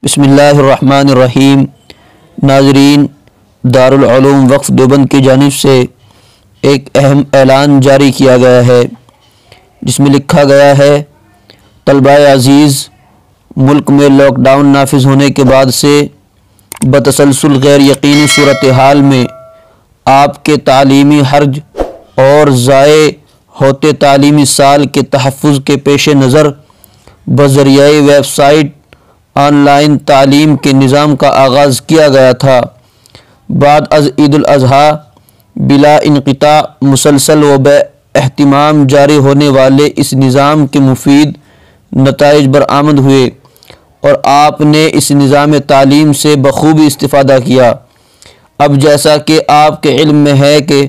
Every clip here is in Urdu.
بسم اللہ الرحمن الرحیم۔ ناظرین، دارالعلوم وقف دیوبند کی جانب سے ایک اہم اعلان جاری کیا گیا ہے، جس میں لکھا گیا ہے: طلباء عزیز، ملک میں لاک ڈاؤن نافذ ہونے کے بعد سے بتسلسل غیر یقینی صورتحال میں آپ کے تعلیمی حرج اور ضائع ہوتے تعلیمی سال کے تحفظ کے پیش نظر بذریعہ ویب سائٹ آن لائن تعلیم کے نظام کا آغاز کیا گیا تھا۔ بعد از عید الاضحیٰ بلا انقطاع مسلسل و بے اہتمام جاری ہونے والے اس نظام کے مفید نتائج برآمد ہوئے اور آپ نے اس نظام تعلیم سے بخوبی استفادہ کیا۔ اب جیسا کہ آپ کے علم میں ہے کہ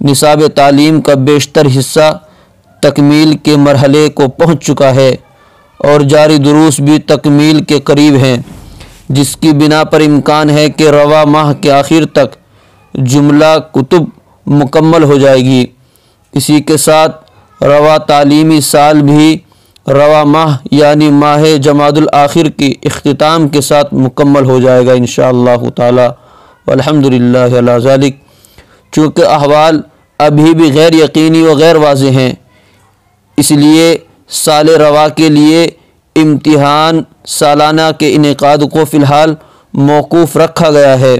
نصاب تعلیم کا بیشتر حصہ تکمیل کے مرحلے کو پہنچ چکا ہے اور جاری دروس بھی تکمیل کے قریب ہیں، جس کی بنا پر امکان ہے کہ رواں ماہ کے آخر تک جملہ کتب مکمل ہو جائے گی۔ اسی کے ساتھ رواں تعلیمی سال بھی رواں ماہ یعنی ماہ جمادی الاخر کی اختتام کے ساتھ مکمل ہو جائے گا انشاءاللہ تعالی، والحمدللہ علی ذالک۔ چونکہ احوال ابھی بھی غیر یقینی و غیر واضح ہیں، اس لیے سال رواں کے لیے امتحان سالانہ کے انعقاد کو فی الحال موقوف رکھا گیا ہے۔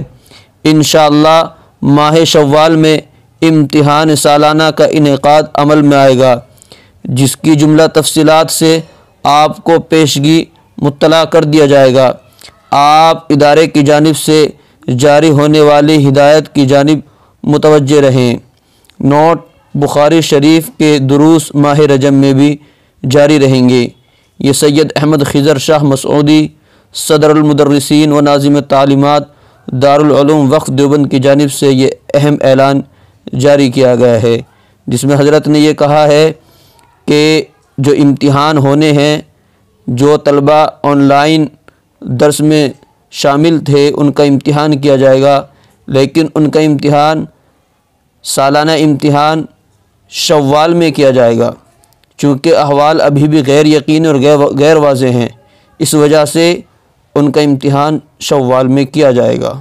انشاءاللہ ماہ شوال میں امتحان سالانہ کا انعقاد عمل میں آئے گا، جس کی جملہ تفصیلات سے آپ کو پیشگی مطلع کر دیا جائے گا۔ آپ ادارے کی جانب سے جاری ہونے والی ہدایت کی جانب متوجہ رہیں۔ نوٹ: بخاری شریف کے دروس ماہ رجب میں بھی جاری رہیں گے۔ یہ سید احمد خضر شاہ مسعودی، صدر المدرسین و ناظم تعلیمات، دارالعلوم وقف دیوبند کی جانب سے یہ اہم اعلان جاری کیا گیا ہے، جس میں حضرت نے یہ کہا ہے کہ جو امتحان ہونے ہیں، جو طلبہ آن لائن درس میں شامل تھے ان کا امتحان کیا جائے گا، لیکن ان کا امتحان سالانہ امتحان شوال میں کیا جائے گا، چونکہ احوال ابھی بھی غیر یقینی اور غیر واضح ہیں، اس وجہ سے ان کا امتحان شوال میں کیا جائے گا۔